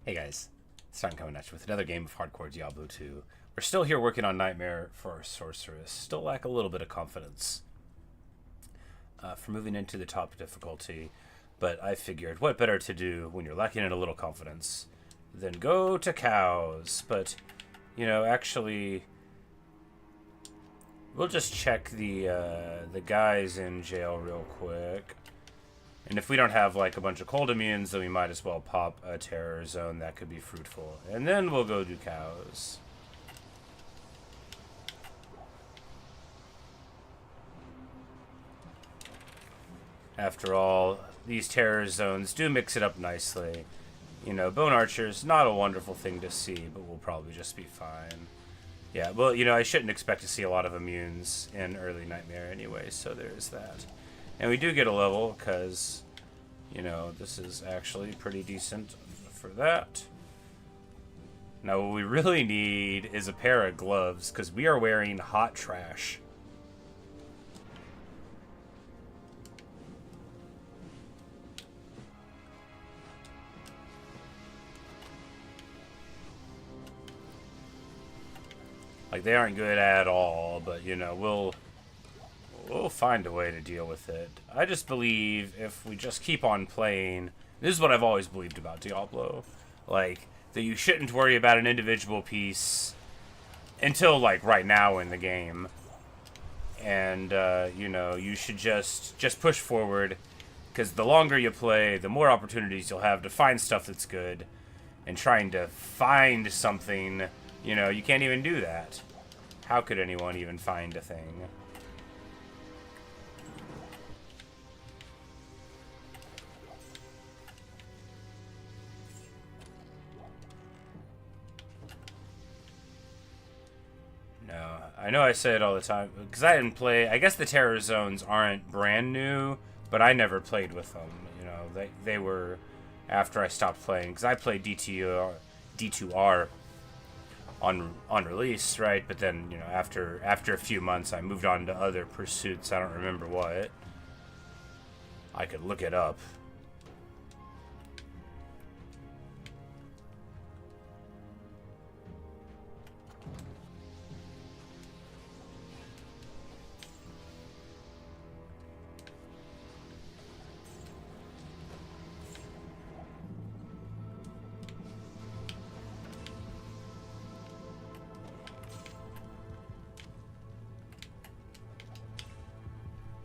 Hey guys, it's Time coming at you with another game of hardcore Diablo 2. We're still here working on Nightmare for our Sorceress. Still lack a little bit of confidence for moving into the top difficulty, but I figured what better to do when you're lacking in a little confidence than go to cows. But, you know, actually, we'll just check the guys in jail real quick. And if we don't have, like, a bunch of cold immunes, then we might as well pop a terror zone. That could be fruitful. And then we'll go do cows. After all, these terror zones do mix it up nicely. You know, Bone Archer's not a wonderful thing to see, but we'll probably just be fine. Yeah, well, you know, I shouldn't expect to see a lot of immunes in early Nightmare anyway, so there's that. And we do get a level, because, you know, this is actually pretty decent for that. Now, what we really need is a pair of gloves, because we are wearing hot trash. Like, they aren't good at all, but, you know, we'll find a way to deal with it. I just believe if we just keep on playing, this is what I've always believed about Diablo, like, that you shouldn't worry about an individual piece until, like, right now in the game. And, you know, you should just push forward, because the longer you play, the more opportunities you'll have to find stuff that's good, and trying to find something, you know, you can't even do that. How could anyone even find a thing? No, I know I say it all the time, because I didn't play, I guess the terror zones aren't brand new, but I never played with them, you know, they were after I stopped playing, because I played D2R on release, right, but then, you know, after a few months, I moved on to other pursuits. I don't remember what. I could look it up.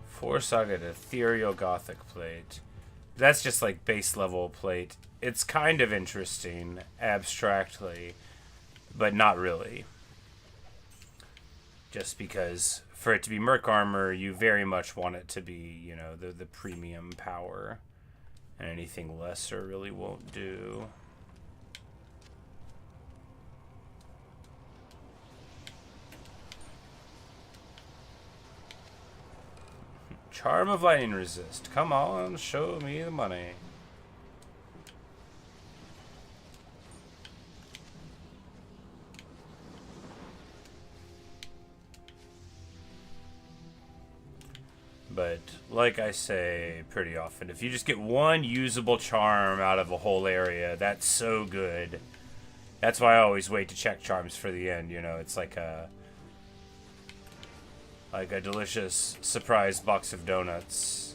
Four-socket ethereal gothic plate. That's just like base level plate. It's kind of interesting abstractly, but not really. Just because for it to be merc armor, you very much want it to be, you know, the premium power, and anything lesser really won't do. Charm of lightning resist. Come on, show me the money. But, like I say pretty often, if you just get one usable charm out of a whole area, that's so good. That's why I always wait to check charms for the end, you know, it's like a delicious surprise box of donuts.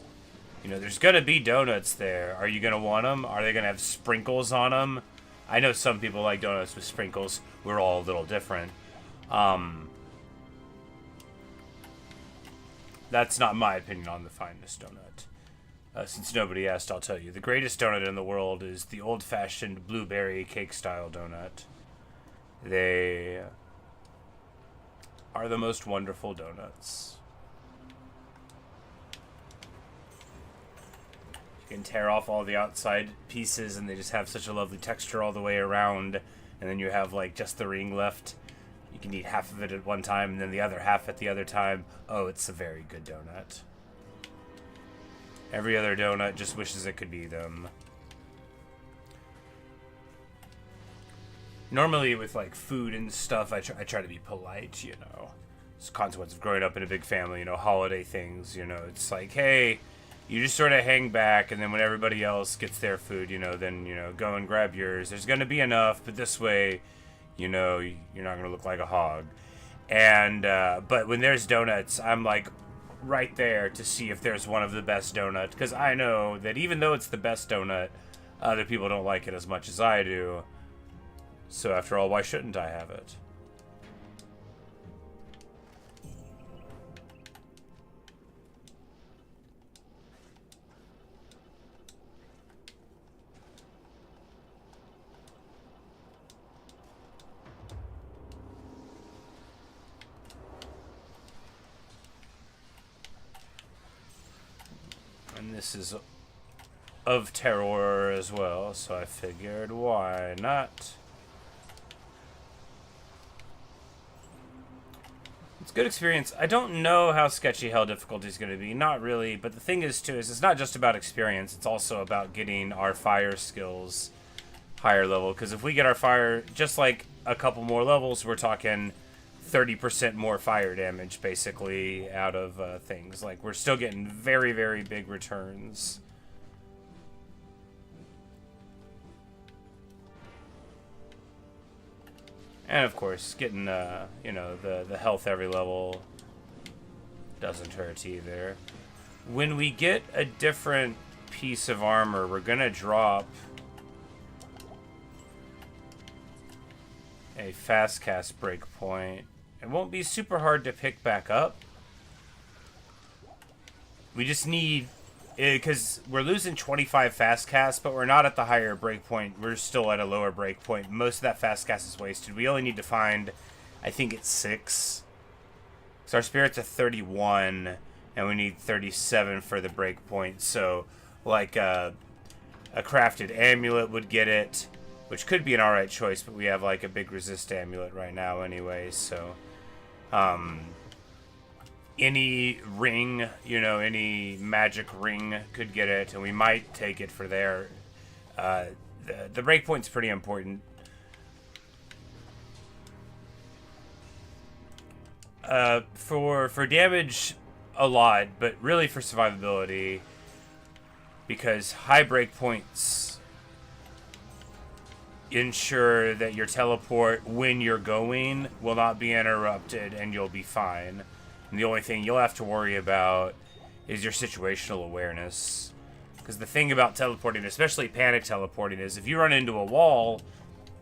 You know, there's gonna be donuts there. Are you gonna want them? Are they gonna have sprinkles on them? I know some people like donuts with sprinkles. We're all a little different. That's not my opinion on the finest donut. Since nobody asked, I'll tell you. The greatest donut in the world is the old-fashioned blueberry cake-style donut. They are the most wonderful donuts. You can tear off all the outside pieces and they just have such a lovely texture all the way around, and then you have like just the ring left. You can eat half of it at one time and then the other half at the other time. Oh, it's a very good donut. Every other donut just wishes it could be them. Normally with like food and stuff, I try to be polite, you know. It's a consequence of growing up in a big family, you know, holiday things, you know. It's like, hey, You just sort of hang back, and then when everybody else gets their food, then, go and grab yours. There's going to be enough, but this way, you're not going to look like a hog. And, but when there's donuts, I'm like right there to see if there's one of the best donuts. Because I know that even though it's the best donut, other people don't like it as much as I do. So after all, why shouldn't I have it? And this is of terror as well, so I figured, why not? It's good experience. I don't know how sketchy hell difficulty is going to be. Not really, but the thing is, too, is it's not just about experience. It's also about getting our fire skills higher level. Because if we get our fire just like a couple more levels, we're talking 30% more fire damage, basically, out of things. Like, we're still getting very, very big returns. And, of course, getting, the health every level doesn't hurt either. When we get a different piece of armor, we're going to drop a fast cast breakpoint. It won't be super hard to pick back up. We just need, because we're losing 25 fast cast, but we're not at the higher breakpoint. We're still at a lower breakpoint. Most of that fast cast is wasted. We only need to find, I think it's 6. So our spirit's at 31, and we need 37 for the breakpoint. So, like, a crafted amulet would get it, which could be an alright choice, but we have, like, a big resist amulet right now anyway, so... any ring, any magic ring could get it, and we might take it for there. The breakpoint's pretty important. For damage, a lot, but really for survivability, because high breakpoints ensure that your teleport when you're going will not be interrupted and you'll be fine. And the only thing you'll have to worry about is your situational awareness. Because the thing about teleporting, especially panic teleporting, is if you run into a wall,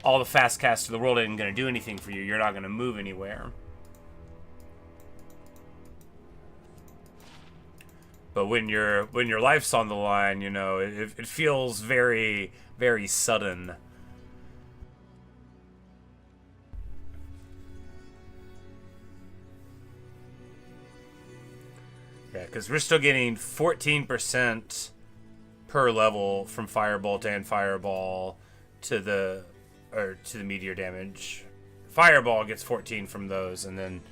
all the fast cast of the world isn't going to do anything for you. You're not going to move anywhere. But when your life's on the line, it feels very, very sudden. Yeah, because we're still getting 14% per level from Firebolt and Fireball to the Meteor damage. Fireball gets 14 from those, and then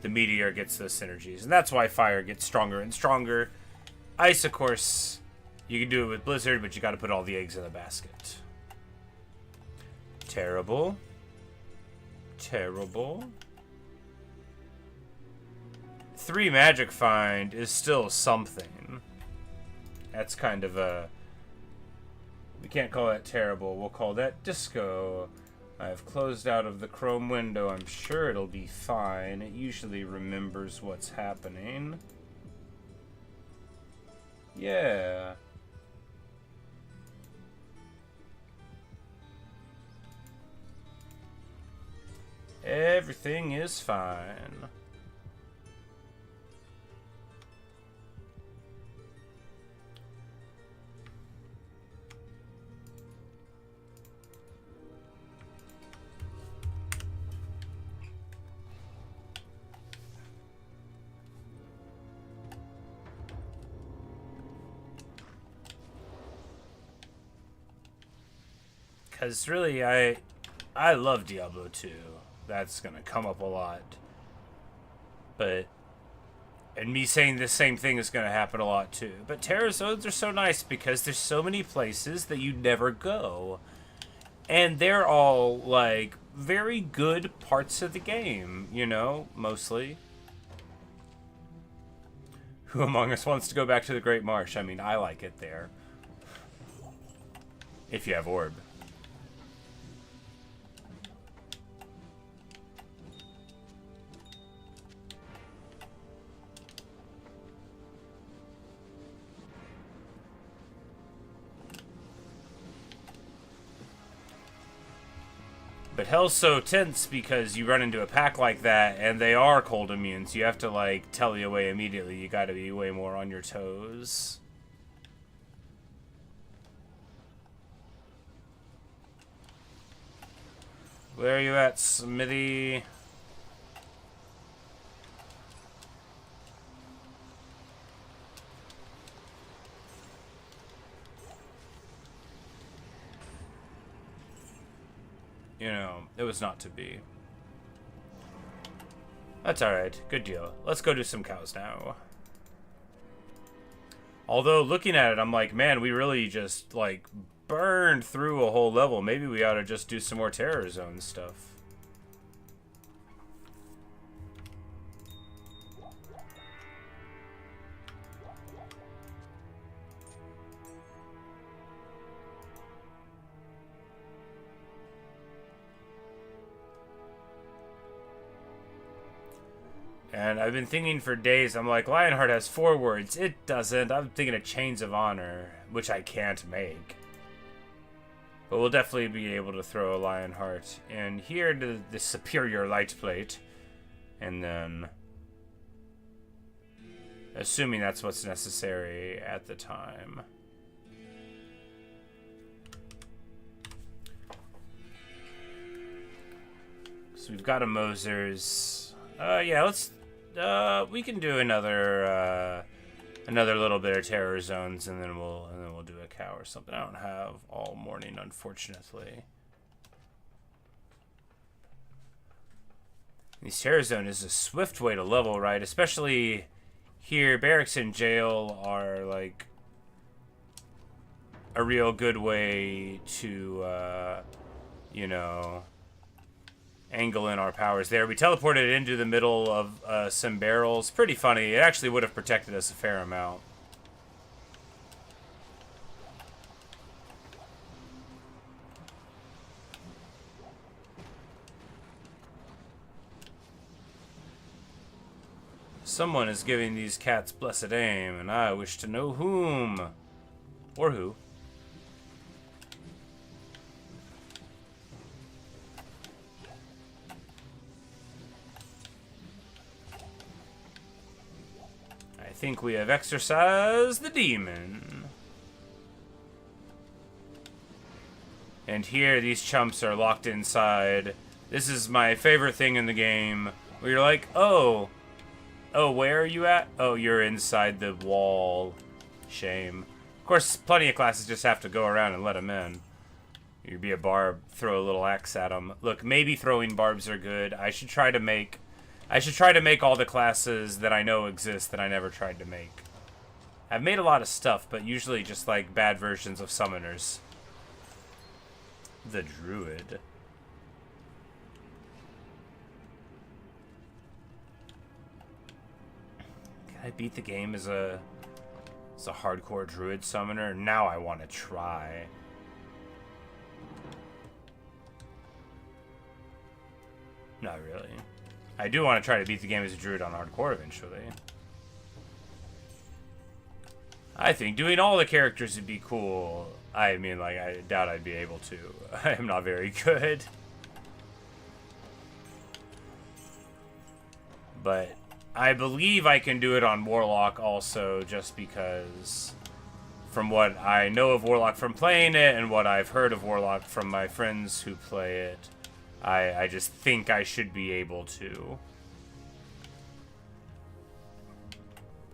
the Meteor gets those synergies. And that's why Fire gets stronger and stronger. Ice, of course, you can do it with Blizzard, but you got to put all the eggs in the basket. Terrible. Terrible. 3 magic find is still something. That's kind of a... We can't call that terrible. We'll call that disco. I've closed out of the Chrome window. I'm sure it'll be fine. It usually remembers what's happening. Yeah. Everything is fine. Because really, I love Diablo 2. That's going to come up a lot. But, and me saying the same thing is going to happen a lot too. But Terror Zones are so nice because there's so many places that you never go. And they're all, like, very good parts of the game, mostly. Who among us wants to go back to the Great Marsh? I mean, I like it there. If you have orb. But hell's so tense because you run into a pack like that, and they are cold immune, so you have to, like, tele away immediately. You gotta be way more on your toes. Where are you at, Smithy? You know, it was not to be. That's alright. Good deal. Let's go do some cows now. Although, looking at it, I'm like, man, we really just, like, burned through a whole level. Maybe we ought to just do some more Terror Zone stuff. And I've been thinking for days, I'm like, Lionheart has 4 words. It doesn't. I'm thinking of Chains of Honor, which I can't make. But we'll definitely be able to throw a Lionheart in here to the Superior Light Plate. And then, assuming that's what's necessary at the time. So we've got a Moser's. Yeah, let's... we can do another little bit of Terror Zones, and then we'll do a cow or something. I don't have all morning, unfortunately. These Terror Zone is a swift way to level, right? Especially here, barracks and jail are like a real good way to, you know, angle in our powers there. We teleported into the middle of some barrels. Pretty funny. It actually would have protected us a fair amount. Someone is giving these cats blessed aim, and I wish to know whom. Or who. I think we have exorcised the demon. And here, these chumps are locked inside. This is my favorite thing in the game, where you're like, oh, where are you at? Oh, you're inside the wall. Shame. Of course, plenty of classes just have to go around and let them in. You'd be a barb, throw a little axe at them. Look, maybe throwing barbs are good. I should try to make all the classes that I know exist that I never tried to make. I've made a lot of stuff, but usually just like bad versions of summoners. The Druid. Can I beat the game as a hardcore Druid summoner? Now I want to try. Not really. I do want to try to beat the game as a Druid on hardcore eventually. I think doing all the characters would be cool. I mean, like, I doubt I'd be able to. I am not very good. But I believe I can do it on Warlock also, just because from what I know of Warlock from playing it and what I've heard of Warlock from my friends who play it, I just think I should be able to.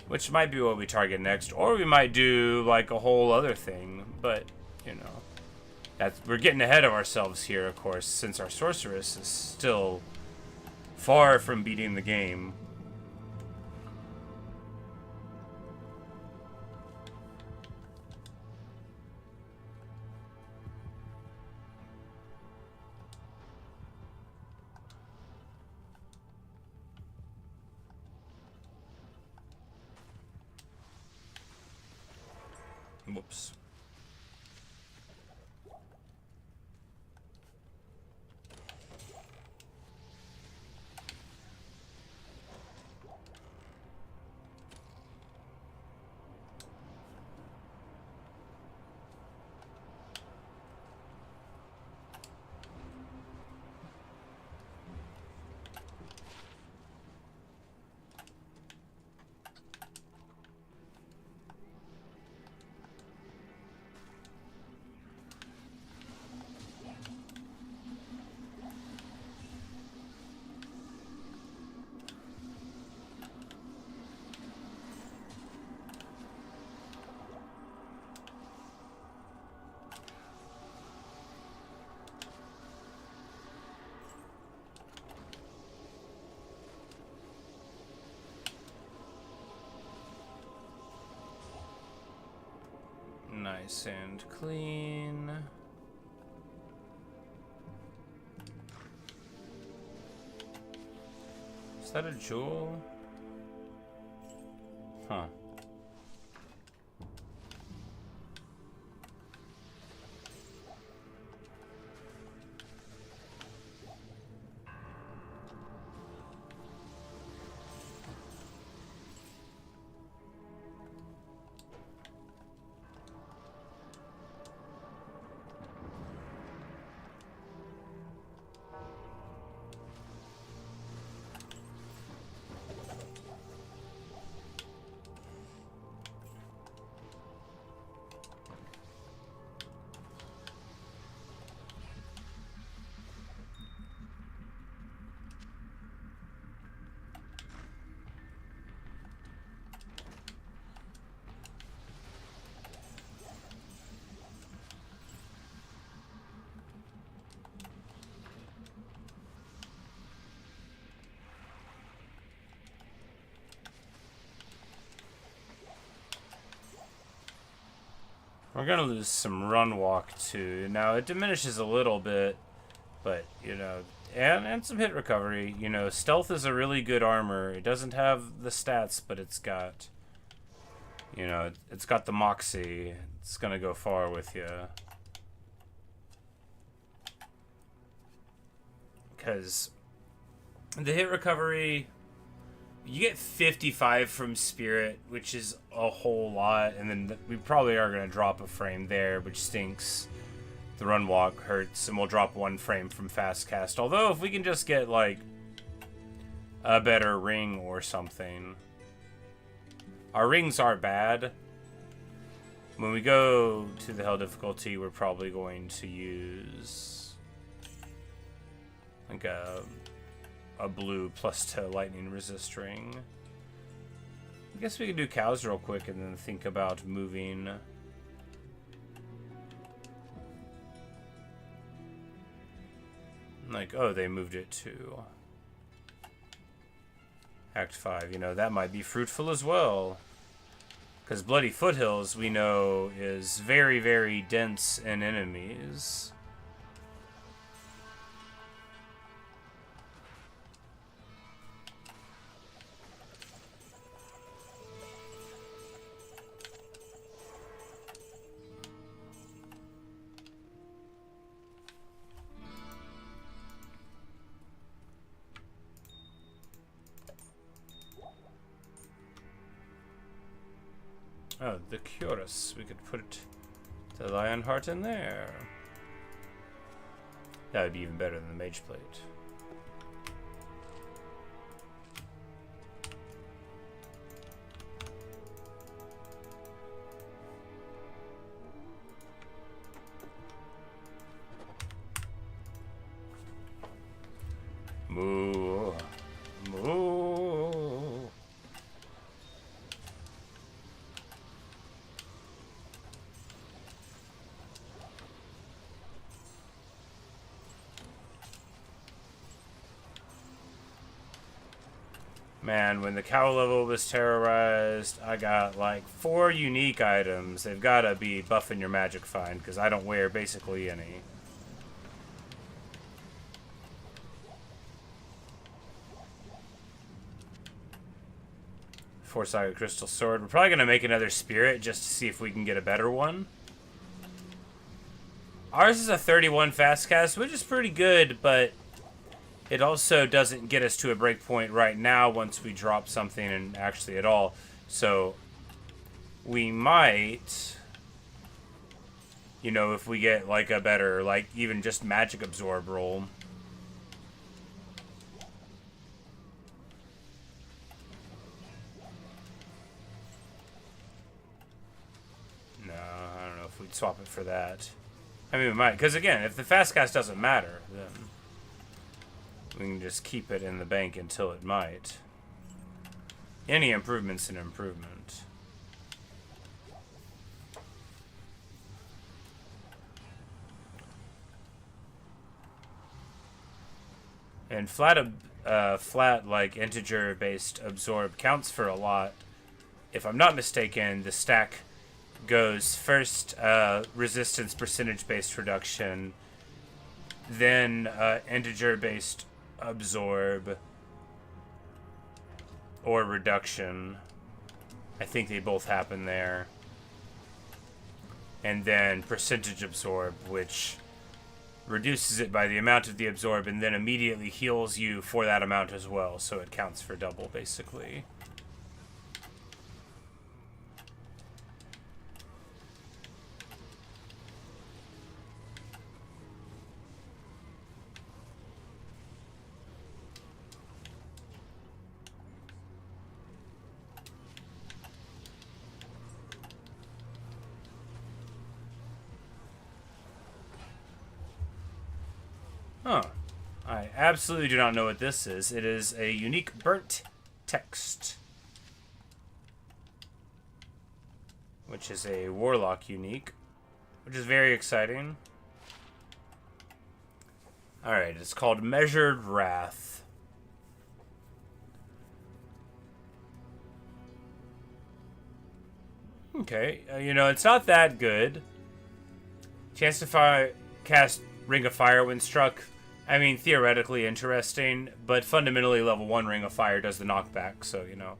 Which might be what we target next, or we might do like a whole other thing, but, you know, we're getting ahead of ourselves here, of course, since our sorceress is still far from beating the game. Whoops. Nice and clean. Is that a jewel? Huh. We're gonna lose some run walk too. Now it diminishes a little bit, but you know, and some hit recovery. You know, stealth is a really good armor. It doesn't have the stats, but it's got, you know, it's got the moxie. It's gonna go far with you. Because the hit recovery, you get 55 from Spirit, which is a whole lot, and then we probably are going to drop a frame there, which stinks. The run walk hurts, and we'll drop 1 frame from Fast Cast. Although, if we can just get, like, a better ring or something. Our rings are bad. When we go to the Hell difficulty, we're probably going to use, like, a blue +2 lightning resist ring. I guess we could do cows real quick and then think about moving. Like, oh, they moved it to Act 5. You know, that might be fruitful as well. Because Bloody Foothills, we know, is very, very dense in enemies. Oh, the Curus. We could put the Lion Heart in there. That would be even better than the Mage Plate. Moo. Moo. Man, when the cow level was terrorized, I got like 4 unique items. They've got to be buffing your magic find, because I don't wear basically any. Four-sided crystal sword. We're probably going to make another spirit just to see if we can get a better one. Ours is a 31 fast cast, which is pretty good, but it also doesn't get us to a breakpoint right now once we drop something, and actually at all. So we might, you know, if we get like a better, like even just magic absorb roll. No, I don't know if we'd swap it for that. I mean, we might, because again, if the fast cast doesn't matter, then we can just keep it in the bank until it might. Any improvement's an improvement. And flat like integer-based absorb counts for a lot. If I'm not mistaken, the stack goes first resistance percentage-based reduction, then integer-based absorb or reduction. I think they both happen there. And then percentage absorb, which reduces it by the amount of the absorb and then immediately heals you for that amount as well, so it counts for double basically. Huh. I absolutely do not know what this is. It is a unique burnt text, which is a warlock unique, which is very exciting. Alright, it's called Measured Wrath. Okay, you know, it's not that good. Chance to cast Ring of Fire when struck. I mean, theoretically interesting, but fundamentally level 1 Ring of Fire does the knockback, so, you know.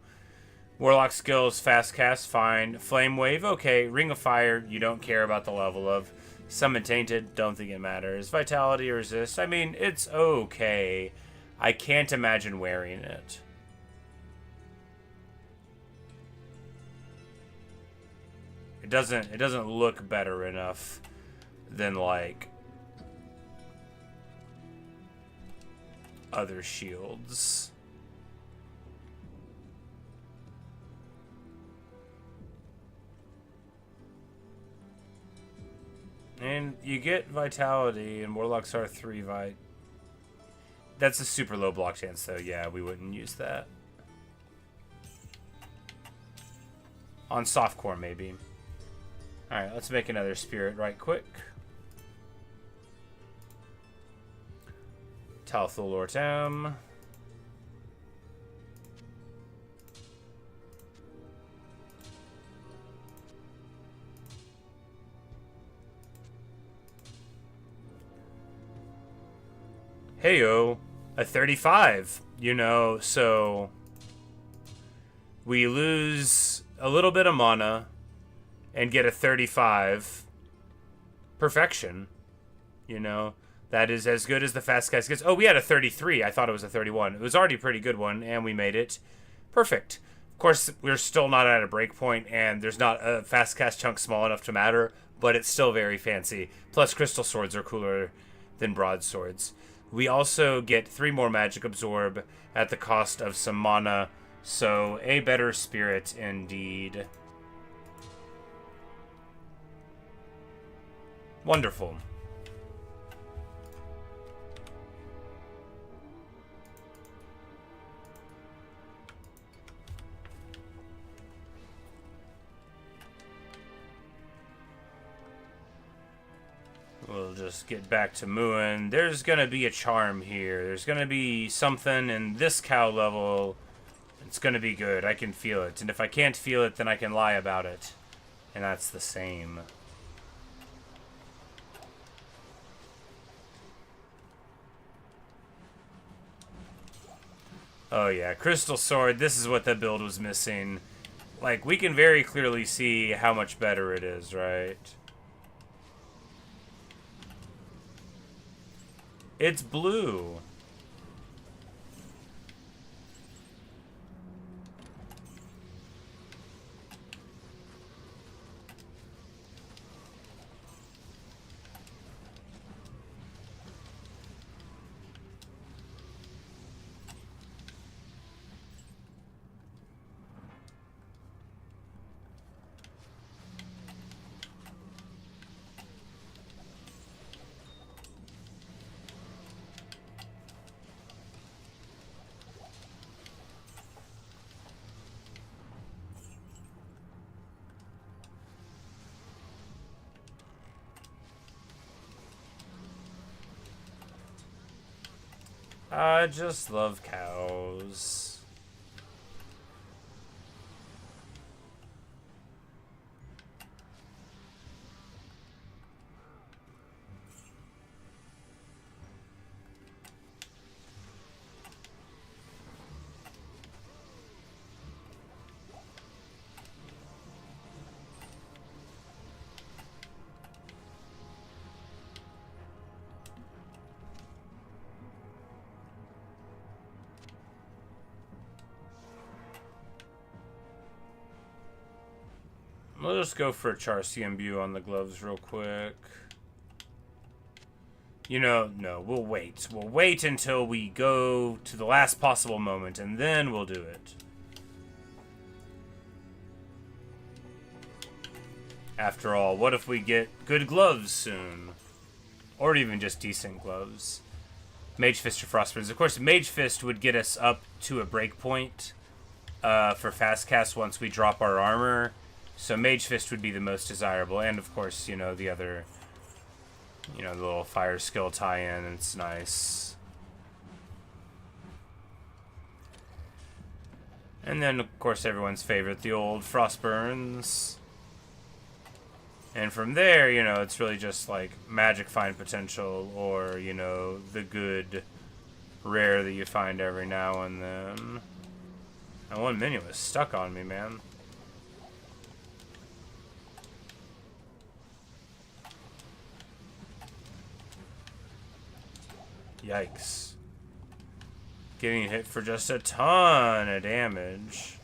Warlock skills, fast cast, fine. Flame Wave, okay. Ring of Fire, you don't care about the level of. Summon Tainted, don't think it matters. Vitality, Resist, I mean, it's okay. I can't imagine wearing it. It doesn't look better enough than, like, other shields. And you get Vitality, and Warlocks are 3 Vit. That's a super low block chance, though. Yeah, we wouldn't use that. On softcore, maybe. Alright, let's make another spirit right quick. Talthul Ortam. Heyo, a 35, you know, so we lose a little bit of mana and get a 35. Perfection, you know. That is as good as the fast cast gets. Oh, we had a 33. I thought it was a 31. It was already a pretty good one, and we made it perfect. Of course, we're still not at a breakpoint, and there's not a fast cast chunk small enough to matter, but it's still very fancy. Plus, crystal swords are cooler than broadswords. We also get 3 more magic absorb at the cost of some mana, so a better spirit indeed. Wonderful. We'll just get back to mooing. There's gonna be a charm here. There's gonna be something in this cow level. It's gonna be good. I can feel it. And if I can't feel it, then I can lie about it. And that's the same. Oh yeah, Crystal Sword, this is what the build was missing. Like, we can very clearly see how much better it is, right? It's blue. I just love cows. We'll just go for a Char CMBU on the gloves real quick. You know, no, we'll wait. We'll wait until we go to the last possible moment, and then we'll do it. After all, what if we get good gloves soon? Or even just decent gloves. Mage Fist or Frostburns. Of course, Mage Fist would get us up to a breakpoint for fast cast once we drop our armor. So Mage Fist would be the most desirable. And of course, you know, the other, you know, the little fire skill tie-in. It's nice. And then, of course, everyone's favorite, the old Frostburns. And from there, you know, it's really just like magic find potential or, you know, the good rare that you find every now and then. And one minion was stuck on me, man. Yikes. Getting hit for just a ton of damage.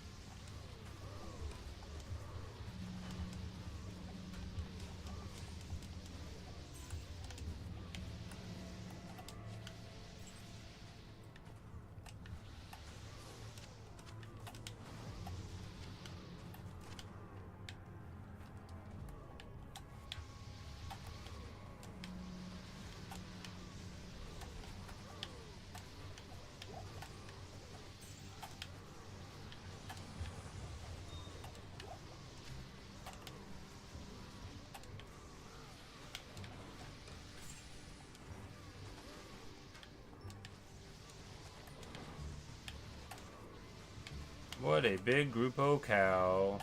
What a big groupo cow.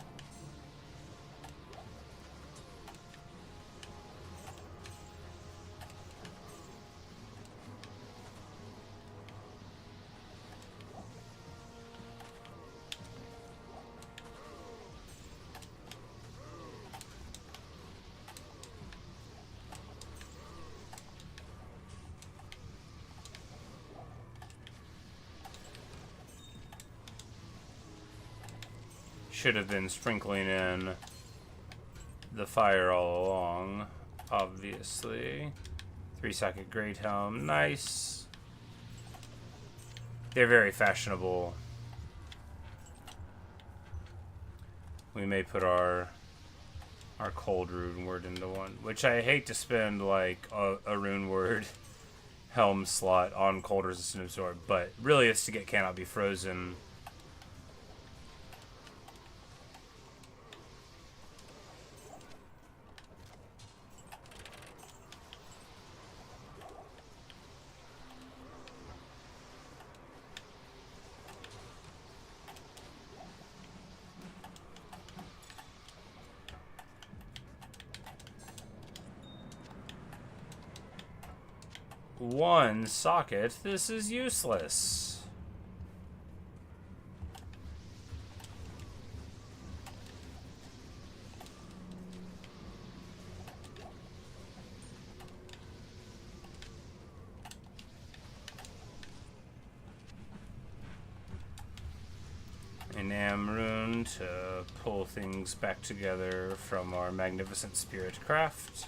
Should have been sprinkling in the fire all along, obviously. 3-second Great Helm, nice. They're very fashionable. We may put our cold rune word into one, which I hate to spend like a rune word helm slot on cold resistant absorb, but really it's to get cannot be frozen. One socket. This is useless. Dynam rune to pull things back together from our magnificent spirit craft.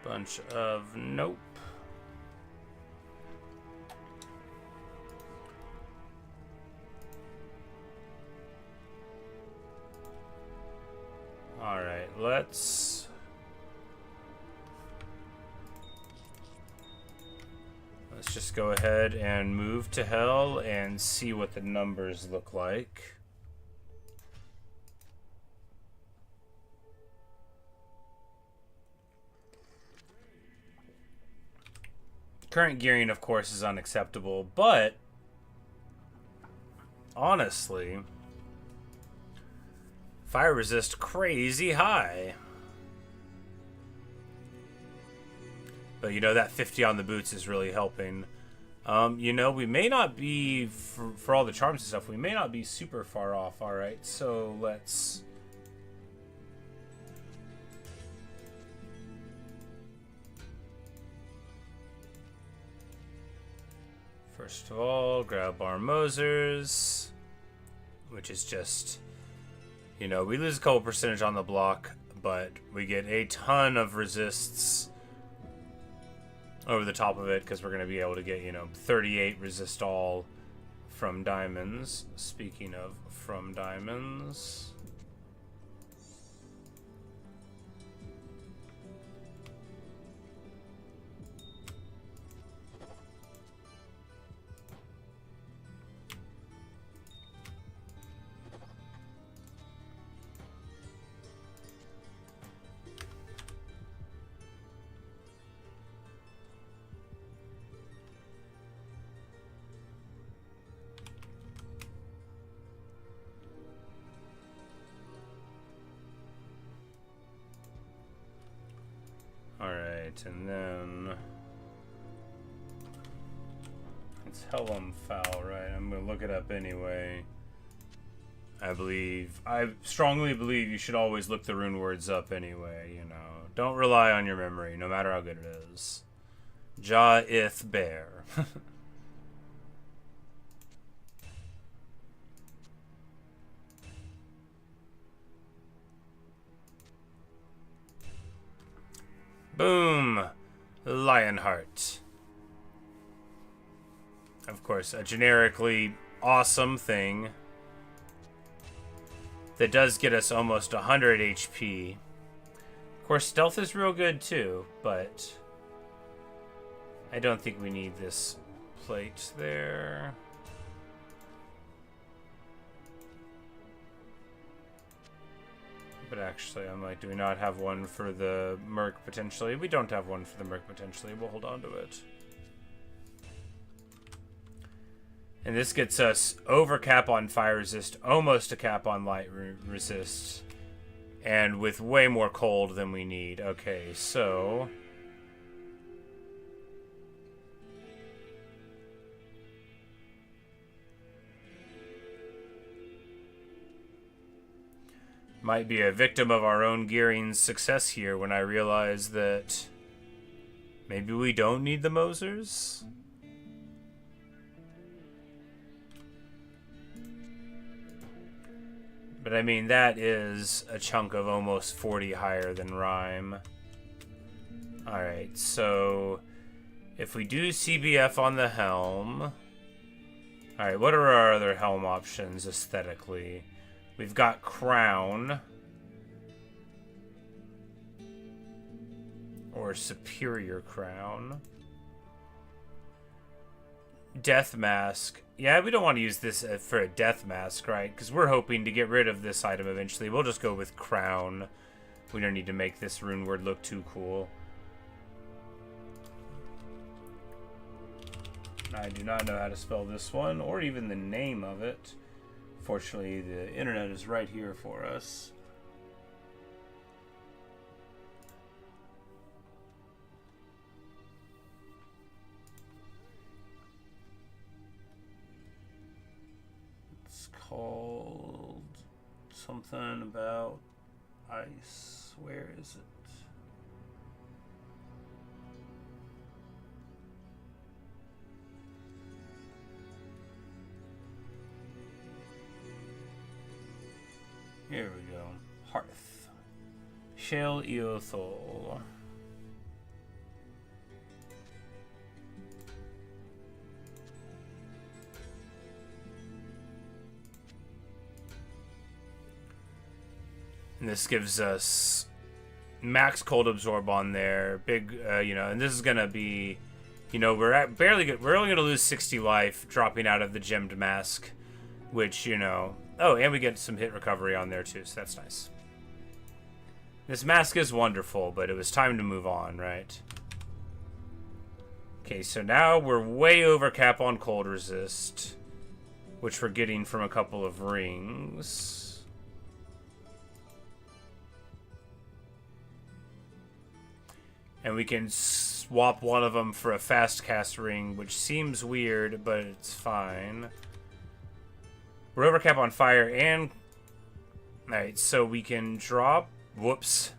Bunch of nope. All right, let's just go ahead and move to hell and see what the numbers look like. Current gearing, of course, is unacceptable, but honestly, fire resist crazy high. But you know, that 50 on the boots is really helping. You know, we may not be, for all the charms and stuff, we may not be super far off. All right, so let's... First of all, grab our Mosers, which is just, you know, we lose a couple percentage on the block, but we get a ton of resists over the top of it because we're going to be able to get, you know, 38 resist all from diamonds. Speaking of from diamonds... And then it's Hellum Foul, right? I'm gonna look it up anyway. I strongly believe you should always look the rune words up anyway, you know. Don't rely on your memory, no matter how good it is. Ja-ith Bear. Boom! Lionheart. Of course, a generically awesome thing that does get us almost 100 HP. Of course, stealth is real good too, but I don't think we need this plate there. But actually, I'm like, do we not have one for the Merc potentially? We don't have one for the Merc potentially. We'll hold on to it. And this gets us over cap on fire resist, almost a cap on light resist, and with way more cold than we need. Okay, so... might be a victim of our own gearing's success here when I realize that maybe we don't need the Mosers? But I mean, that is a chunk of almost 40 higher than Rhyme. Alright, so if we do CBF on the Helm... Alright, what are our other Helm options aesthetically? We've got Crown. Or Superior Crown. Death Mask. Yeah, we don't want to use this for a Death Mask, right? Because we're hoping to get rid of this item eventually. We'll just go with Crown. We don't need to make this rune word look too cool. I do not know how to spell this one, or even the name of it. Fortunately, the internet is right here for us. It's called something about ice. Where is it? Here we go. Hearth. Shale Eothol. And this gives us max cold absorb on there. Big, you know, and this is gonna be, you know, we're only gonna lose 60 life dropping out of the gemmed mask, which, you know. Oh, and we get some hit recovery on there too, so that's nice. This mask is wonderful, but it was time to move on, right? Okay, so now we're way over cap on cold resist, which we're getting from a couple of rings. And we can swap one of them for a fast cast ring, which seems weird, but it's fine. We're over cap on fire and... Alright, so we can drop... Whoops.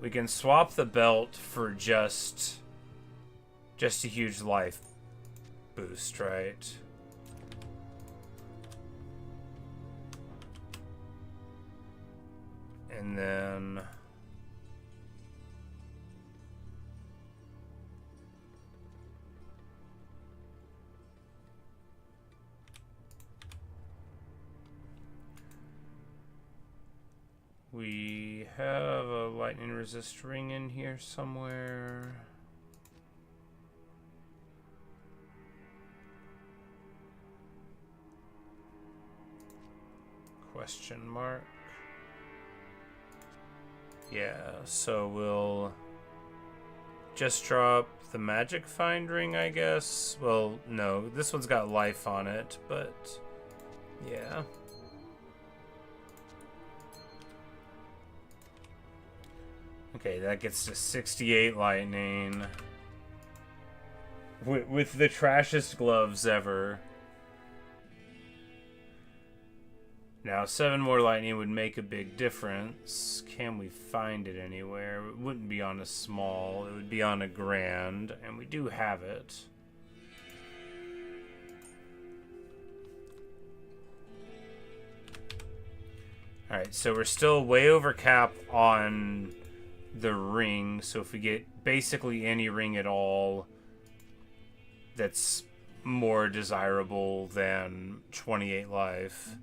We can swap the belt for just a huge life boost, right? And then... we have a lightning resist ring in here somewhere. Question mark. Yeah, so we'll just drop the magic find ring, I guess. Well, no, this one's got life on it, but yeah. Okay, that gets to 68 lightning. With the trashiest gloves ever. Now, 7 more lightning would make a big difference. Can we find it anywhere? It wouldn't be on a small. It would be on a grand. And we do have it. Alright, so we're still way over cap on... the ring, so if we get basically any ring at all that's more desirable than 28 life,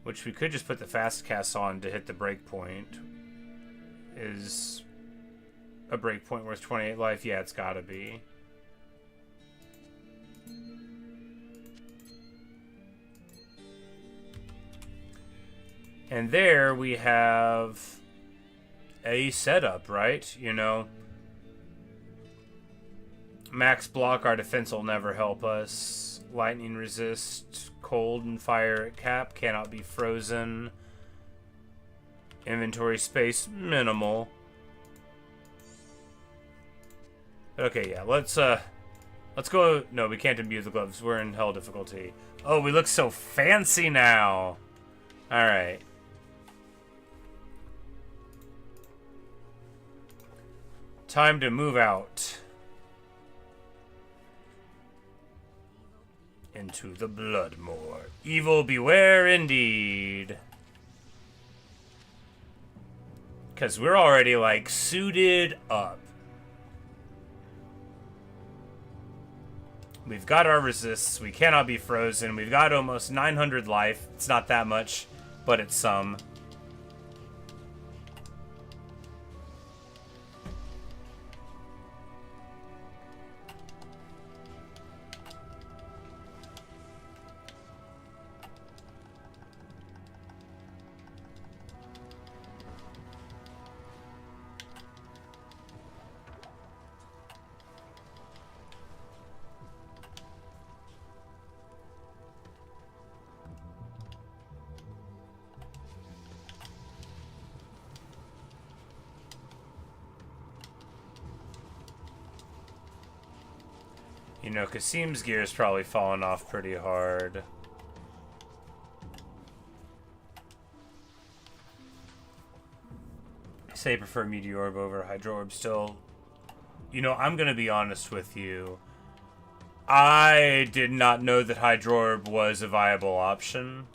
which we could just put the fast cast on to hit the break point. Is a break point worth 28 life? Yeah, it's gotta be. And there we have a setup, right? You know, max block, our defense will never help us. Lightning resist, cold and fire at cap, cannot be frozen. Inventory space minimal. Okay, yeah, let's go. No, we can't imbue the gloves. We're in hell difficulty. Oh, we look so fancy now. All right. Time to move out into the Bloodmoor. Evil beware indeed. Because we're already, like, suited up. We've got our resists. We cannot be frozen. We've got almost 900 life. It's not that much, but it's some. You know, Kasim's gear's probably fallen off pretty hard. I say I prefer Meteorb over Hydroorb still. You know, I'm gonna be honest with you. I did not know that Hydroorb was a viable option.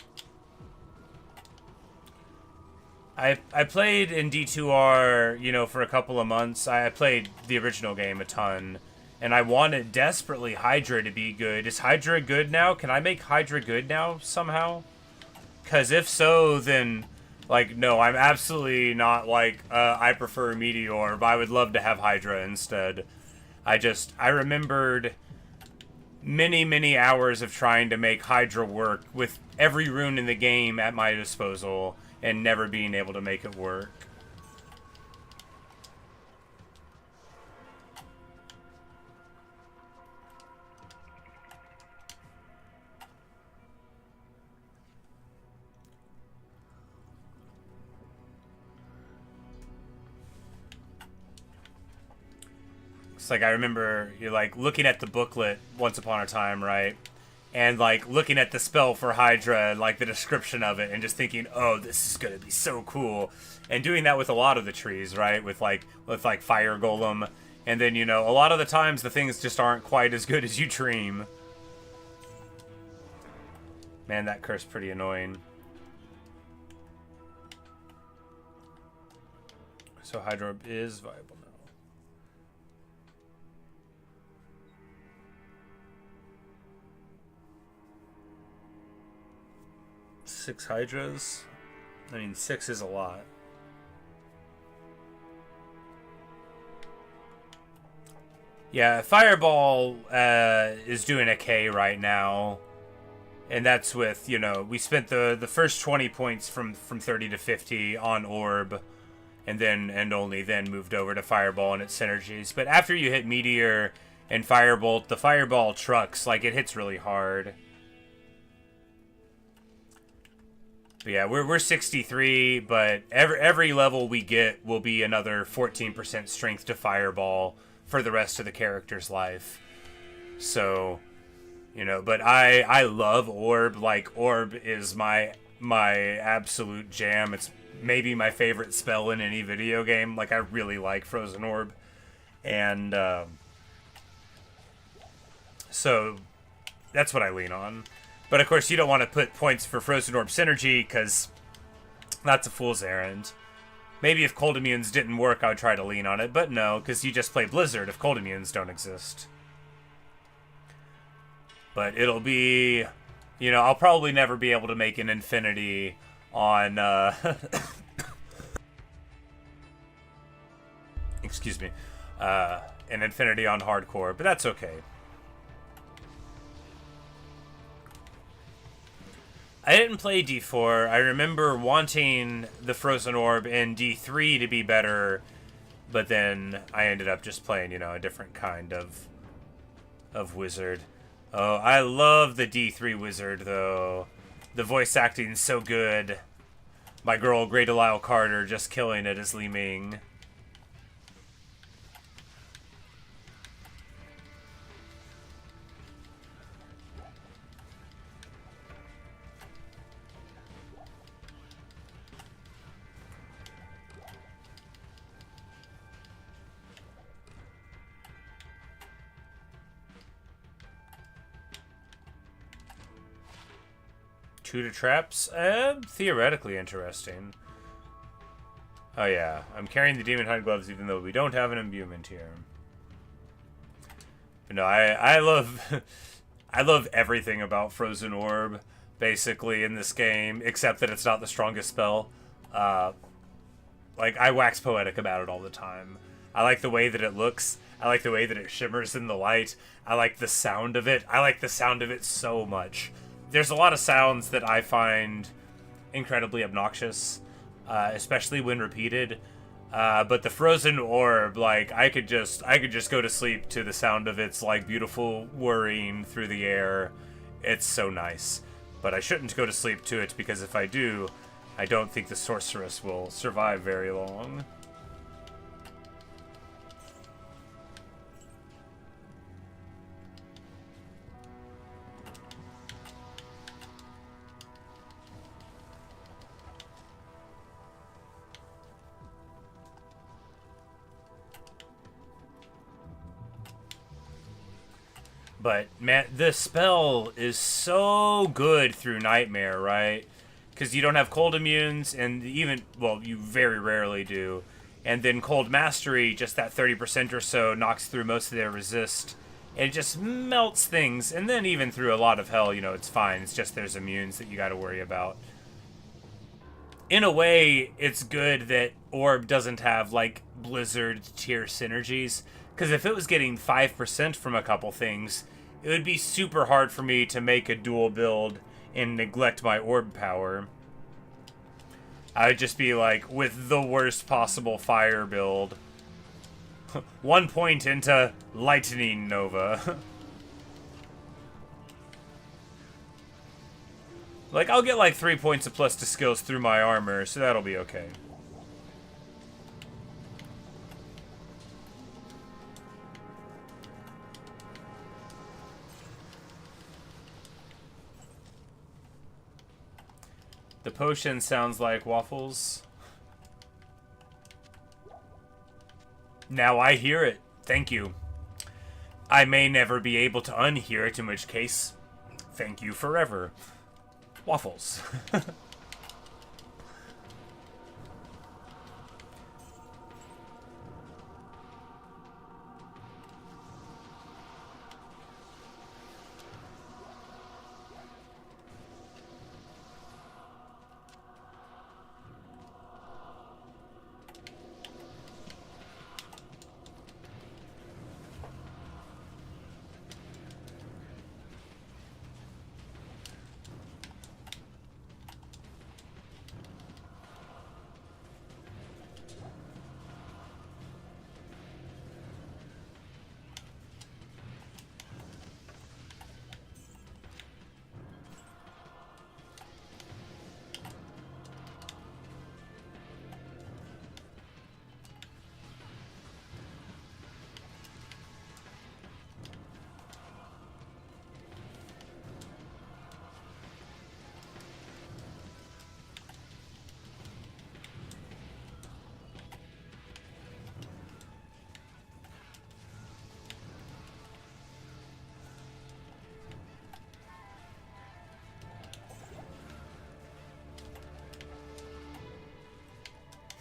I played in D2R, you know, for a couple of months. I played the original game a ton. And I wanted desperately Hydra to be good. Is Hydra good now? Can I make Hydra good now somehow? Because if so, then, like, no, I'm absolutely not, like, I prefer Meteor. But I would love to have Hydra instead. I remembered many, many hours of trying to make Hydra work with every rune in the game at my disposal and never being able to make it work. It's like I remember you're like looking at the booklet once upon a time, right? And like looking at the spell for Hydra and like the description of it and just thinking, oh, this is gonna be so cool. And doing that with a lot of the trees, right? With Fire Golem. And then, you know, a lot of the times the things just aren't quite as good as you dream. Man, that curse pretty annoying. So Hydra is viable now. 6 Hydras? I mean, 6 is a lot. Yeah, Fireball is doing a K right now. And that's with, you know, we spent the first 20 points from 30 to 50 on Orb. And only then moved over to Fireball and its synergies. But after you hit Meteor and Firebolt, the Fireball trucks, like, it hits really hard. But yeah, we're 63, but every level we get will be another 14% strength to Fireball for the rest of the character's life. So, you know, but I love Orb. Like, Orb is my absolute jam. It's maybe my favorite spell in any video game. Like, I really like Frozen Orb. And so that's what I lean on. But of course, you don't want to put points for Frozen Orb synergy, because that's a fool's errand. Maybe if cold immunes didn't work, I would try to lean on it, but no, because you just play Blizzard if cold immunes don't exist. But it'll be, you know, I'll probably never be able to make an Infinity on, excuse me, an Infinity on Hardcore, but that's okay. I didn't play D4. I remember wanting the Frozen Orb in D3 to be better, but then I ended up just playing, you know, a different kind of wizard. Oh, I love the D3 wizard, though. The voice acting's so good. My girl, Grey Delisle Carter, just killing it as Li Ming. Tutor traps? Theoretically interesting. Oh yeah, I'm carrying the Demon Hide gloves even though we don't have an imbuement here. But no, I love I love everything about Frozen Orb, basically, in this game, except that it's not the strongest spell. Like, I wax poetic about it all the time. I like the way that it looks. I like the way that it shimmers in the light. I like the sound of it. I like the sound of it so much. There's a lot of sounds that I find incredibly obnoxious, especially when repeated. But the Frozen Orb, like, I could just go to sleep to the sound of its, like, beautiful whirring through the air. It's so nice. But I shouldn't go to sleep to it, because if I do, I don't think the sorceress will survive very long. But, man, the spell is so good through Nightmare, right? Because you don't have cold immunes, and even, well, you very rarely do. And then Cold Mastery, just that 30% or so, knocks through most of their resist. And it just melts things. And then even through a lot of hell, you know, it's fine. It's just there's immunes that you got to worry about. In a way, it's good that Orb doesn't have, like, Blizzard tier synergies. Because if it was getting 5% from a couple things, it would be super hard for me to make a dual build and neglect my Orb power. I would just be, like, with the worst possible fire build. 1 point into Lightning Nova. Like, I'll get, like, 3 points of plus to skills through my armor, so that'll be okay. The potion sounds like waffles. Now I hear it. Thank you. I may never be able to unhear it, in which case, thank you forever. Waffles.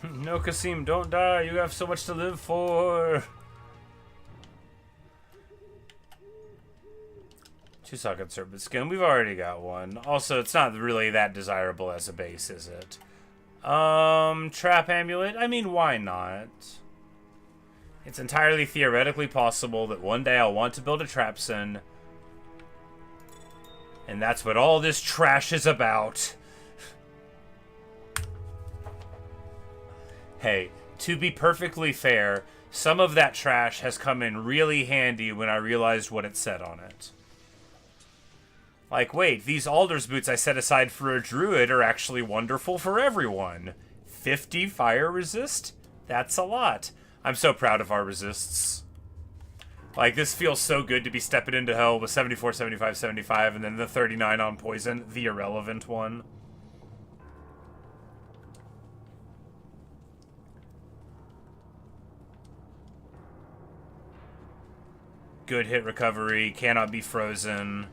No, Kasim, don't die. You have so much to live for. 2 socket serpent skin. We've already got one. Also, it's not really that desirable as a base, is it? Trap amulet? I mean, why not? It's entirely theoretically possible that one day I'll want to build a trapson. And that's what all this trash is about. Hey, to be perfectly fair, some of that trash has come in really handy when I realized what it said on it. Like, wait, these Alder's boots I set aside for a druid are actually wonderful for everyone. 50 fire resist? That's a lot. I'm so proud of our resists. Like, this feels so good to be stepping into hell with 74, 75, 75, and then the 39 on poison, the irrelevant one. Good hit recovery, cannot be frozen.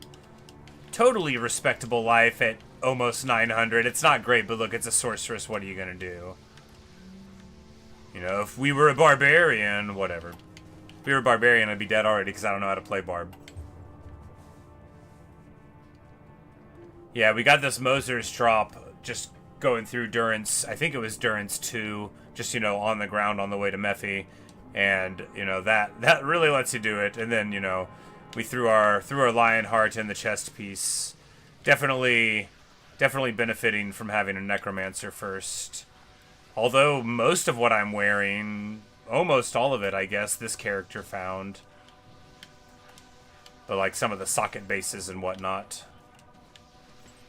Totally respectable life at almost 900. It's not great, but look, it's a sorceress. What are you gonna do? You know, if we were a barbarian, whatever. If we were a barbarian, I'd be dead already because I don't know how to play barb. Yeah, we got this Moser's drop just going through Durance. I think it was Durance 2, just, you know, on the ground on the way to Mephi. And, you know, that really lets you do it. And then, you know, we threw our lion heart in the chest piece. Definitely benefiting from having a necromancer first. Although most of what I'm wearing, almost all of it, I guess, this character found. But like some of the socket bases and whatnot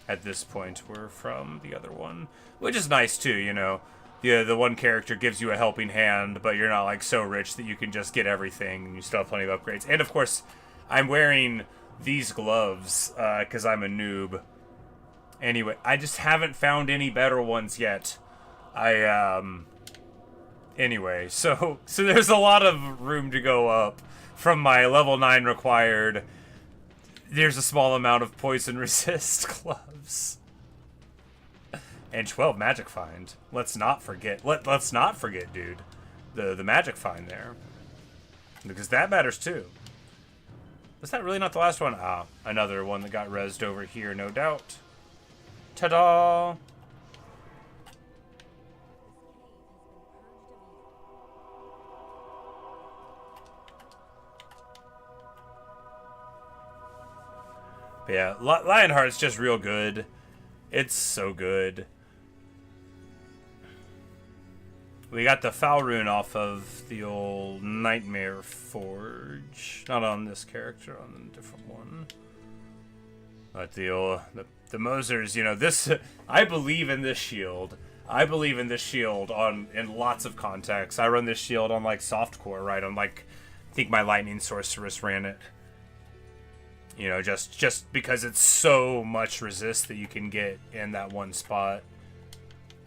at this point were from the other one. Which is nice too, you know. The one character gives you a helping hand, but you're not like so rich that you can just get everything and you still have plenty of upgrades. And of course, I'm wearing these gloves because I'm a noob. Anyway, I just haven't found any better ones yet. Anyway, so there's a lot of room to go up from my level 9 required There's a small amount of poison resist gloves. And 12 magic find. Let's not forget. Let's not forget, dude. The magic find there. Because that matters too. Was that really not the last one? Ah, another one that got rezzed over here, no doubt. Ta-da! But yeah, Lionheart's just real good. It's so good. We got the Foul Rune off of the old Nightmare Forge. Not on this character, on a different one. But the Mosers, you know, this... I believe in this shield. I believe in this shield in lots of contexts. I run this shield on, like, softcore, right? On, like, I think my Lightning Sorceress ran it. You know, just because it's so much resist that you can get in that one spot.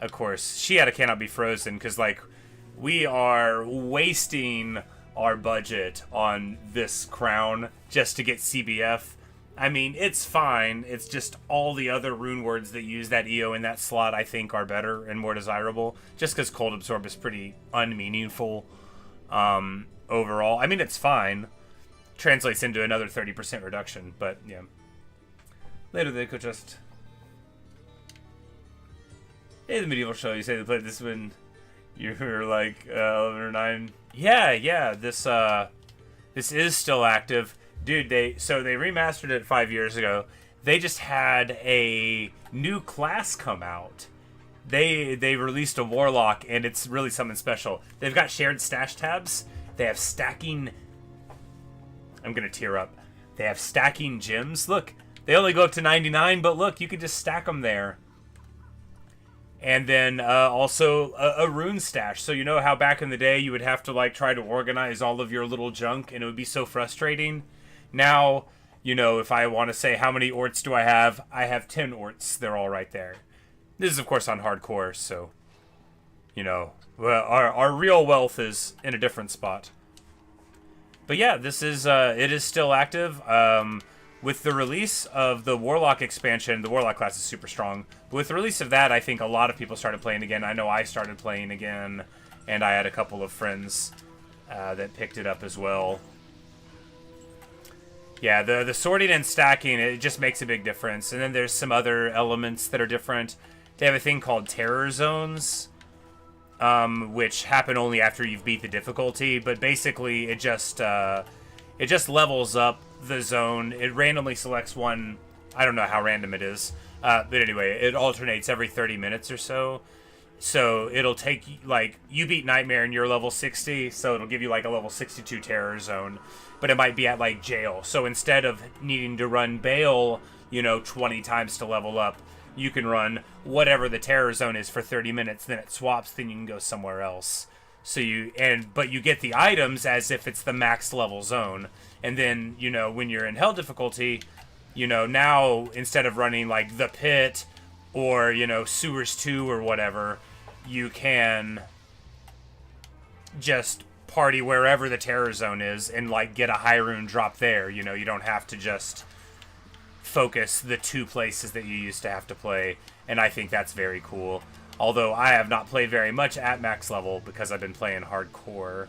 Of course, she had a cannot be frozen because, like, we are wasting our budget on this crown just to get CBF. I mean, it's fine. It's just all the other rune words that use that EO in that slot, I think, are better and more desirable. Just because Cold Absorb is pretty unmeaningful overall. I mean, it's fine. Translates into another 30% reduction, but yeah. Later they could just... Hey, the medieval show, you say they played this when you were like 11 or 9. Yeah, this is still active. Dude, they remastered it 5 years ago. They just had a new class come out. They released a Warlock, and it's really something special. They've got shared stash tabs. They have stacking... I'm gonna tear up. They have stacking gems. Look, they only go up to 99, but look, you can just stack them there. And then also a rune stash. So you know how back in the day you would have to like try to organize all of your little junk, and it would be so frustrating. Now, you know, if I want to say how many orts do I have 10 orts. They're all right there. This is of course on hardcore, so you know, our real wealth is in a different spot. But yeah, this is it is still active. With the release of the Warlock expansion, the Warlock class is super strong. But with the release of that, I think a lot of people started playing again. I know I started playing again, and I had a couple of friends that picked it up as well. Yeah, the sorting and stacking, it just makes a big difference. And then there's some other elements that are different. They have a thing called terror zones, which happen only after you've beat the difficulty. But basically, it just levels up the zone. It randomly selects one. I don't know how random it is. But anyway, it alternates every 30 minutes or so. So it'll take, like, you beat Nightmare and you're level 60, so it'll give you, like, a level 62 terror zone. But it might be at, like, jail. So instead of needing to run Baal, you know, 20 times to level up, you can run whatever the terror zone is for 30 minutes, then it swaps, then you can go somewhere else. So but you get the items as if it's the max level zone. And then, you know, when you're in hell difficulty, you know, now instead of running like the pit or, you know, sewers 2 or whatever, you can just party wherever the terror zone is and like get a high rune drop there. You know, you don't have to just focus the 2 places that you used to have to play. And I think that's very cool. Although I have not played very much at max level because I've been playing hardcore.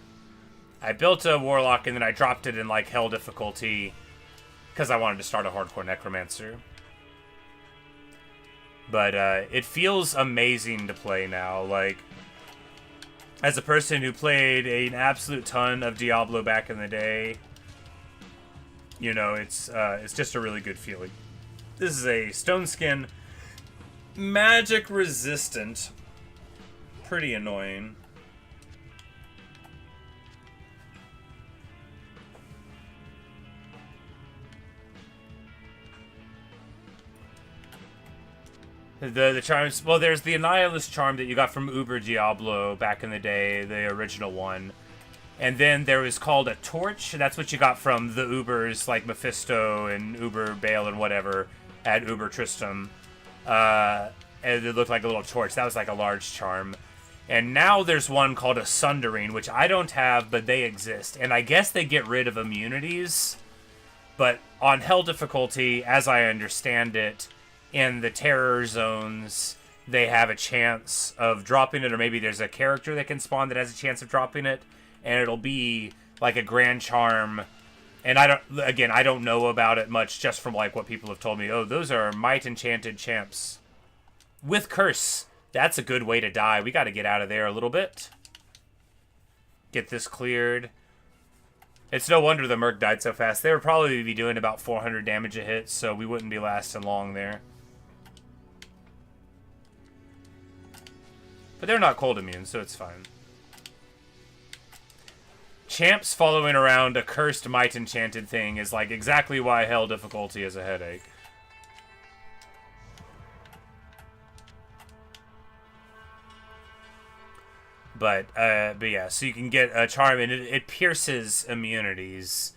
I built a Warlock and then I dropped it in like hell difficulty because I wanted to start a hardcore Necromancer. But it feels amazing to play now. Like, as a person who played an absolute ton of Diablo back in the day, you know, it's just a really good feeling. This is a stone skin, magic resistant, pretty annoying. The charms, well, there's the Annihilus charm that you got from Uber Diablo back in the day, the original one. And then there was called a torch. That's what you got from the Ubers, like Mephisto and Uber Baal and whatever, at Uber Tristram. And it looked like a little torch. That was like a large charm. And now there's one called a Sundering, which I don't have, but they exist. And I guess they get rid of immunities. But on Hell difficulty, as I understand it, in the terror zones, they have a chance of dropping it, or maybe there's a character that can spawn that has a chance of dropping it, and it'll be like a grand charm. And I don't know about it much, just from like what people have told me. Oh, those are might enchanted champs with curse. That's a good way to die. We got to get out of there a little bit. Get this cleared. It's no wonder the Merc died so fast. They would probably be doing about 400 damage a hit, so we wouldn't be lasting long there. But they're not cold immune, so it's fine. Champs following around a cursed might enchanted thing is like exactly why Hell difficulty is a headache. But yeah, so you can get a charm, and it pierces immunities,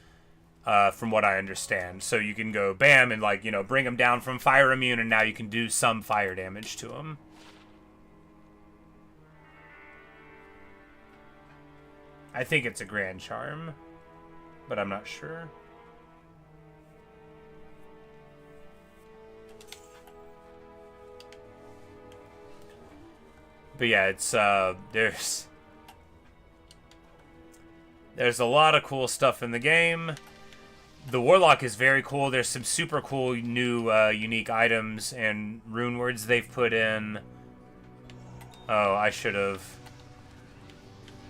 from what I understand. So you can go bam and, like, you know, bring them down from fire immune, and now you can do some fire damage to them. I think it's a grand charm, but I'm not sure. But yeah, it's there's a lot of cool stuff in the game. The Warlock is very cool. There's some super cool new unique items and rune words they've put in. Oh, I should have.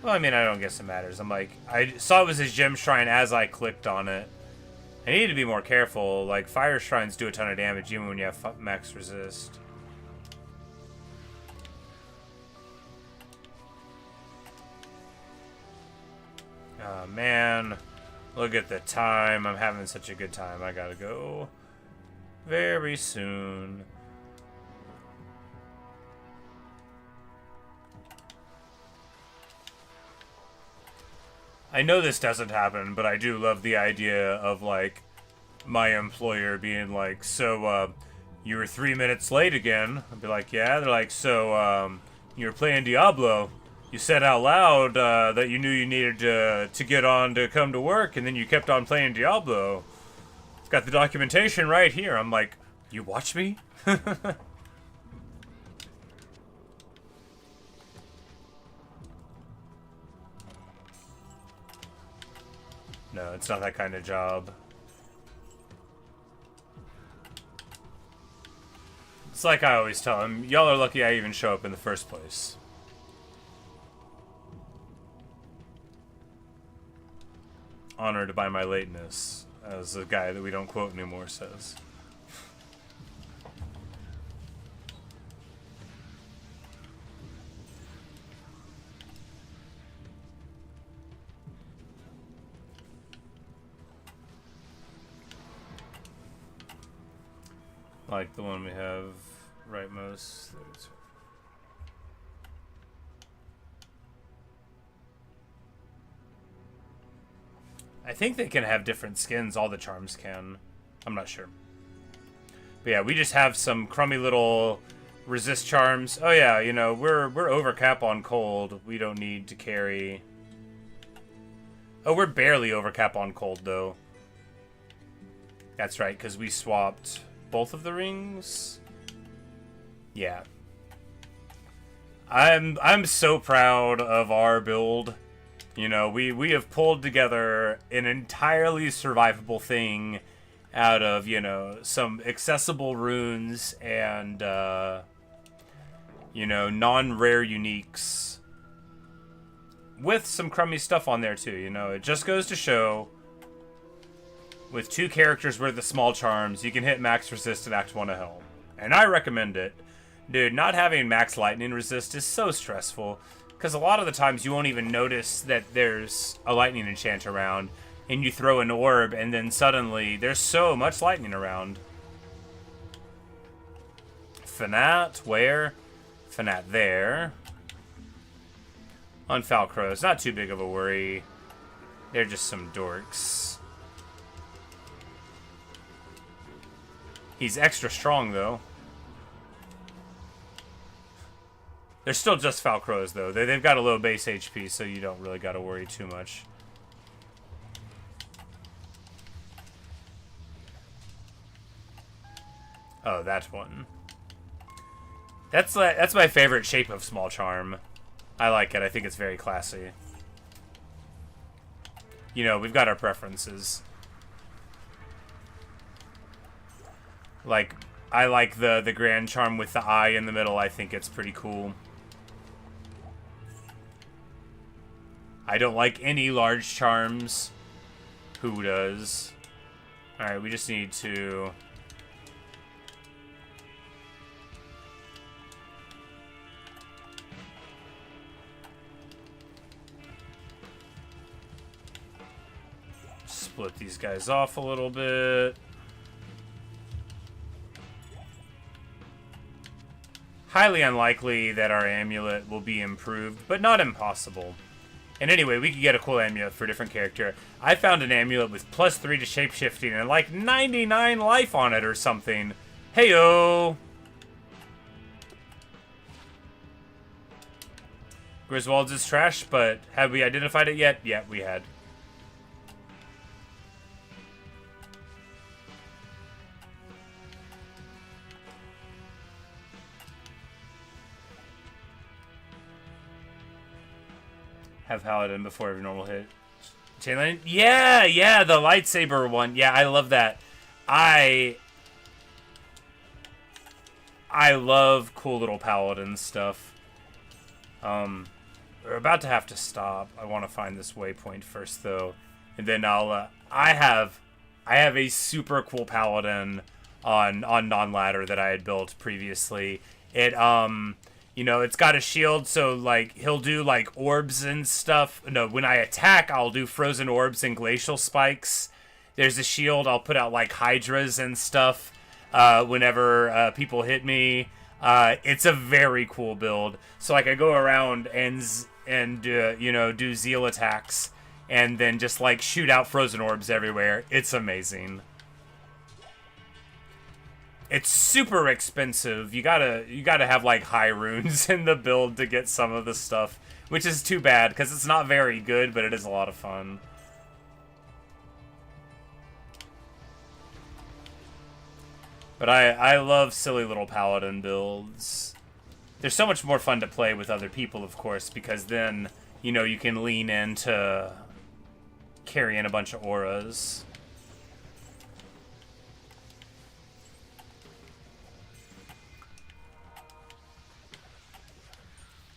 Well, I mean, I don't guess it matters. I'm like, I saw it was his gem shrine as I clicked on it. I need to be more careful. Like, fire shrines do a ton of damage even when you have max resist. Oh, man. Look at the time. I'm having such a good time. I gotta go very soon. I know this doesn't happen, but I do love the idea of, like, my employer being like, so, you were 3 minutes late again. I'd be like, yeah. They're like, so, you were playing Diablo. You said out loud that you knew you needed to get on to come to work, and then you kept on playing Diablo. I've got the documentation right here. I'm like, you watch me? No, it's not that kind of job. It's like I always tell him, y'all are lucky I even show up in the first place. Honored by my lateness, as the guy that we don't quote anymore says. Like the one we have rightmost. I think they can have different skins. All the charms can. I'm not sure. But yeah, we just have some crummy little resist charms. Oh yeah, you know, we're over cap on cold. We don't need to carry. Oh, we're barely over cap on cold though. That's right, because we swapped both of the rings. Yeah. I'm so proud of our build. You know, we have pulled together an entirely survivable thing out of, you know, some accessible runes and, you know, non-rare uniques. With some crummy stuff on there, too, you know. It just goes to show, with 2 characters worth of small charms, you can hit max resist in Act 1 of Hell. And I recommend it. Dude, not having max lightning resist is so stressful. Because a lot of the times you won't even notice that there's a lightning enchant around, and you throw an orb, and then suddenly there's so much lightning around. Fanat, where? Fanat there. On Falcrows, not too big of a worry. They're just some dorks. He's extra strong, though. They're still just Falcrows, though. They've got a low base HP, so you don't really got to worry too much. Oh, that one. That's my favorite shape of small charm. I like it. I think it's very classy. You know, we've got our preferences. Like, I like the grand charm with the eye in the middle. I think it's pretty cool. I don't like any large charms. Who does? Alright, we just need to... split these guys off a little bit. Highly unlikely that our amulet will be improved, but not impossible. And anyway, we could get a cool amulet for a different character. I found an amulet with +3 to shapeshifting and like 99 life on it or something. Heyo! Griswold's is trash, but have we identified it yet? Yeah, we had. Have Paladin before every normal hit. Chainline? Yeah, the lightsaber one. Yeah, I love that. I love cool little Paladin stuff. We're about to have to stop. I want to find this waypoint first, though. And then I'll, I have a super cool Paladin on non-ladder that I had built previously. It, you know, it's got a shield, so, like, he'll do, like, orbs and stuff. No, when I attack, I'll do frozen orbs and glacial spikes. There's a shield. I'll put out, like, hydras and stuff whenever people hit me. It's a very cool build. So, like, I go around and you know, do zeal attacks and then just, like, shoot out frozen orbs everywhere. It's amazing. It's super expensive. You gotta have like high runes in the build to get some of the stuff, which is too bad because it's not very good, but it is a lot of fun. But I love silly little Paladin builds. They're so much more fun to play with other people, of course, because then, you know, you can lean into carrying a bunch of auras.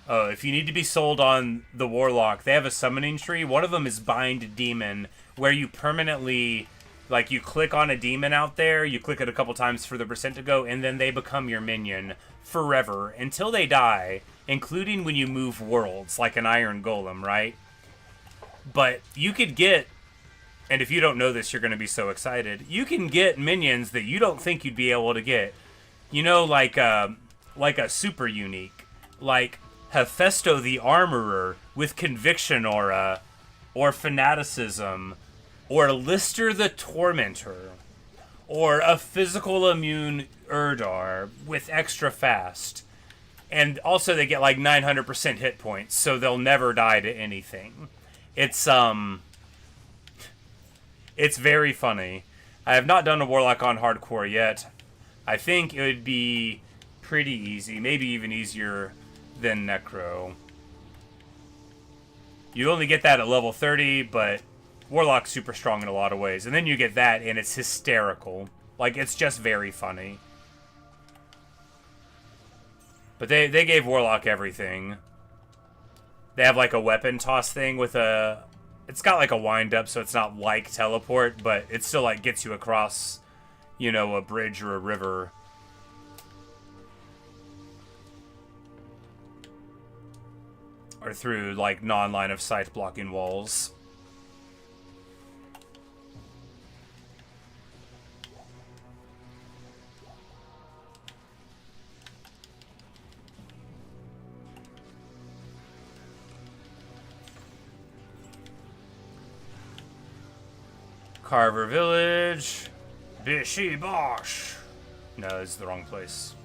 Oh, if you need to be sold on the Warlock, they have a summoning tree. One of them is Bind Demon, where you permanently, like, you click on a demon out there, you click it a couple times for the percent to go, and then they become your minion forever, until they die, including when you move worlds, like an Iron Golem, right? But you could get, and if you don't know this, you're going to be so excited, you can get minions that you don't think you'd be able to get. You know, like a super unique, like Mephisto the Armorer with Conviction Aura, or Fanaticism, or Lister the Tormentor, or a Physical Immune Urdar with Extra Fast. And also they get like 900% hit points, so they'll never die to anything. It's very funny. I have not done a Warlock on hardcore yet. I think it would be pretty easy, maybe even easier than Necro. You only get that at level 30, but Warlock's super strong in a lot of ways. And then you get that, and it's hysterical. Like, it's just very funny. But they gave Warlock everything. They have, like, a weapon toss thing with a... It's got, like, a wind-up, so it's not like teleport, but it still, like, gets you across, you know, a bridge or a river. Or through, like, non-line-of-sight blocking walls. Carver Village. Bishi Bosh. No, it's the wrong place.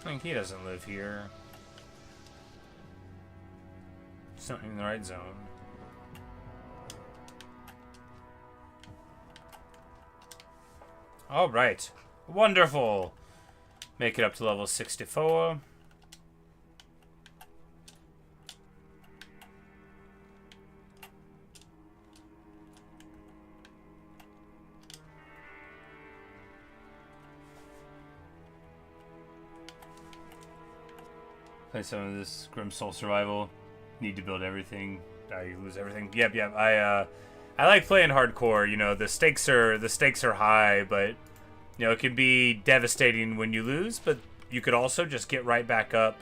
I think he doesn't live here. Something in the right zone. All right. Wonderful. Make it up to level 64. Play some of this Grim Soul Survival. Need to build everything. I lose everything. Yep. I like playing hardcore. You know, the stakes are high, but you know it can be devastating when you lose. But you could also just get right back up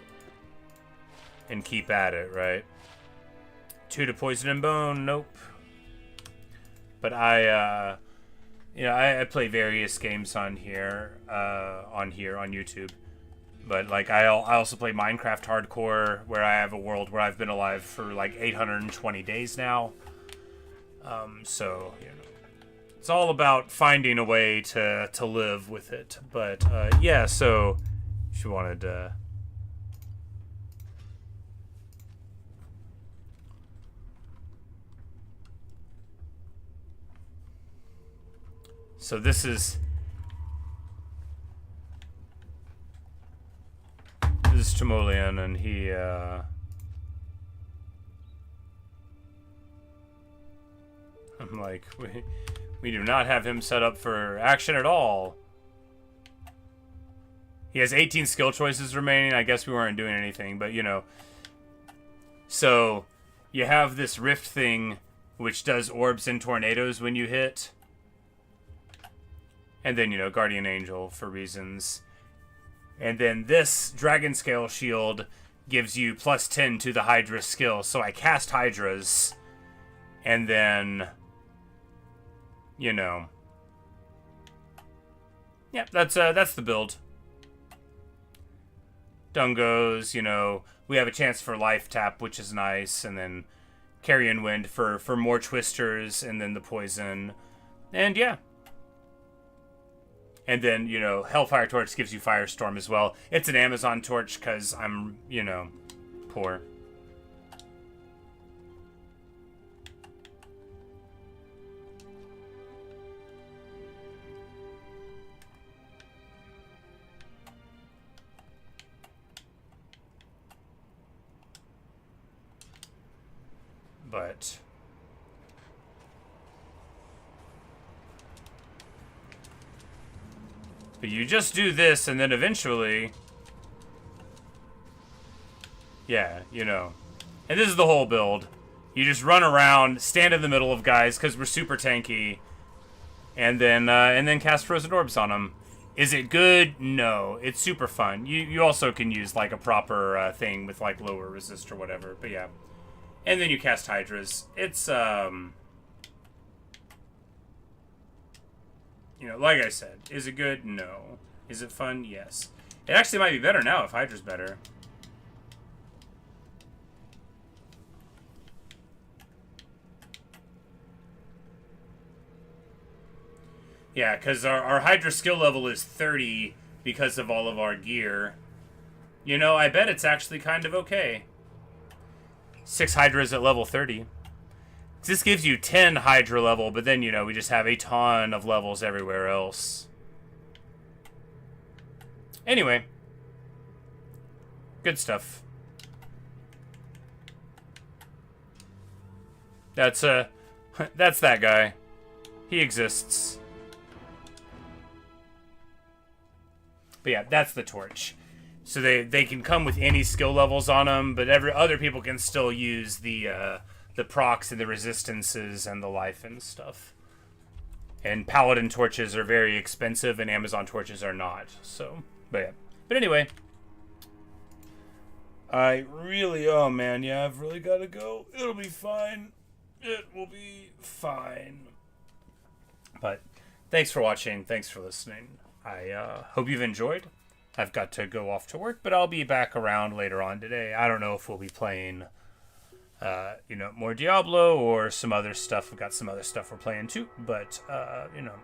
and keep at it, right? 2 to poison and bone. Nope. But I play various games on here on YouTube. But like I also play Minecraft hardcore, where I have a world where I've been alive for like 820 days now. So you know, it's all about finding a way to live with it. But yeah, so she wanted to. So this is Timoleon, and he I'm like, we do not have him set up for action at all. He has 18 skill choices remaining. I guess we weren't doing anything, but you know. So you have this rift thing which does orbs and tornadoes when you hit. And then, you know, Guardian Angel for reasons. And then this Dragon Scale Shield gives you +10 to the Hydra skill. So I cast Hydras. And then, you know. Yep, that's the build. Dungos, you know, we have a chance for life tap, which is nice. And then Carrion Wind for more twisters. And then the poison. And yeah. And then, you know, Hellfire Torch gives you Firestorm as well. It's an Amazon Torch because I'm, you know, poor. But you just do this, and then eventually, yeah, you know. And this is the whole build. You just run around, stand in the middle of guys, because we're super tanky, and then cast Frozen Orbs on them. Is it good? No. It's super fun. You also can use, like, a proper thing with, like, lower resist or whatever, but yeah. And then you cast Hydras. It's, you know, like I said, is it good? No. Is it fun? Yes. It actually might be better now if Hydra's better. Yeah, because our Hydra skill level is 30 because of all of our gear. You know, I bet it's actually kind of okay. 6 Hydras at level 30. This gives you 10 Hydra level, but then, you know, we just have a ton of levels everywhere else. Anyway. Good stuff. That's that guy. He exists. But yeah, that's the torch. So they can come with any skill levels on them, but other people can still use the procs and the resistances and the life and stuff. And paladin torches are very expensive, and Amazon torches are not. So, but yeah. But anyway, oh man, yeah, I've really got to go. It'll be fine. It will be fine. But thanks for watching. Thanks for listening. I hope you've enjoyed. I've got to go off to work, but I'll be back around later on today. I don't know if we'll be playing you know, more Diablo or some other stuff. We've got some other stuff we're playing too, but you know,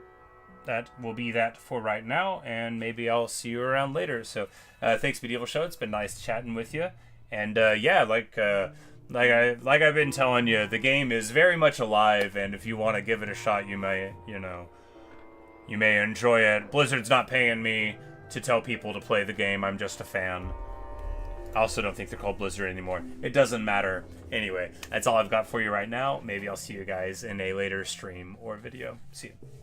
that will be that for right now, and maybe I'll see you around later. So thanks, Medieval Show. It's been nice chatting with you, and yeah, like Like I've been telling you, the game is very much alive, and if you want to give it a shot, you may, you may enjoy it. Blizzard's not paying me to tell people to play the game. I'm just a fan. I also don't think they're called Blizzard anymore. It doesn't matter. Anyway, that's all I've got for you right now. Maybe I'll see you guys in a later stream or video. See you.